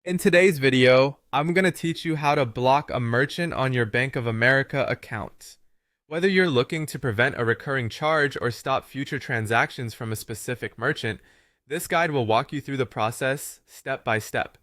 In today's video, I'm going to teach you how to block a merchant on your Bank of America account. Whether you're looking to prevent a recurring charge or stop future transactions from a specific merchant, this guide will walk you through the process step by step.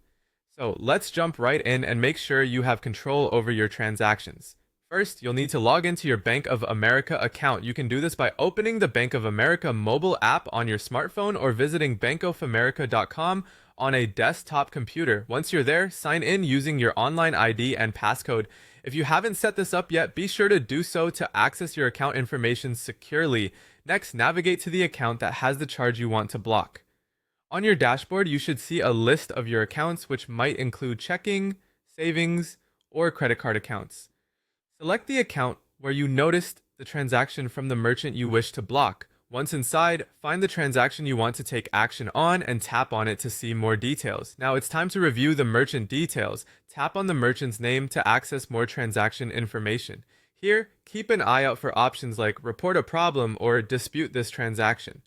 So let's jump right in and make sure you have control over your transactions. First, you'll need to log into your Bank of America account. You can do this by opening the Bank of America mobile app on your smartphone or visiting bankofamerica.com on a desktop computer. Once you're there, sign in using your online ID and passcode. If you haven't set this up yet, be sure to do so to access your account information securely. Next, navigate to the account that has the charge you want to block. On your dashboard, you should see a list of your accounts, which might include checking, savings, or credit card accounts. Select the account where you noticed the transaction from the merchant you wish to block. Once inside, find the transaction you want to take action on and tap on it to see more details. Now it's time to review the merchant details. Tap on the merchant's name to access more transaction information. Here, keep an eye out for options like report a problem or dispute this transaction.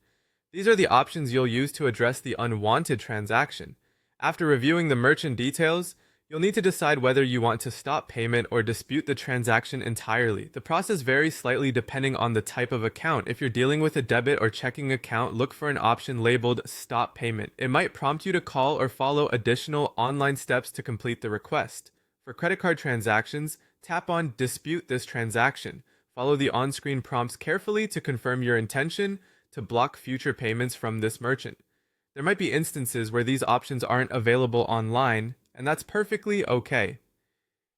These are the options you'll use to address the unwanted transaction. After reviewing the merchant details, you'll need to decide whether you want to stop payment or dispute the transaction entirely. The process varies slightly depending on the type of account. If you're dealing with a debit or checking account, look for an option labeled Stop Payment. It might prompt you to call or follow additional online steps to complete the request. For credit card transactions, tap on Dispute this transaction. Follow the on-screen prompts carefully to confirm your intention to block future payments from this merchant. There might be instances where these options aren't available online, and that's perfectly okay.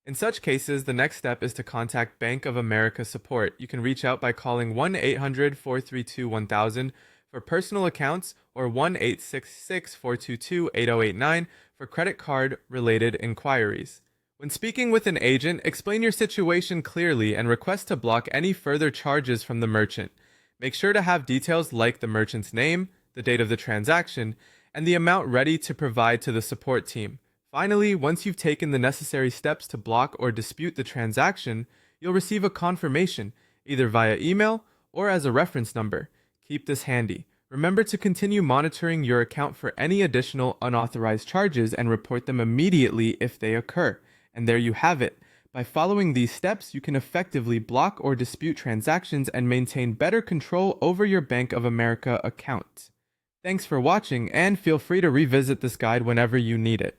In such cases, the next step is to contact Bank of America support. You can reach out by calling 1-800-432-1000 for personal accounts or 1-866-422-8089 for credit card related inquiries. When speaking with an agent, explain your situation clearly and request to block any further charges from the merchant. Make sure to have details like the merchant's name, the date of the transaction, and the amount ready to provide to the support team. Finally, once you've taken the necessary steps to block or dispute the transaction, you'll receive a confirmation, either via email or as a reference number. Keep this handy. Remember to continue monitoring your account for any additional unauthorized charges and report them immediately if they occur. And there you have it. By following these steps, you can effectively block or dispute transactions and maintain better control over your Bank of America account. Thanks for watching, and feel free to revisit this guide whenever you need it.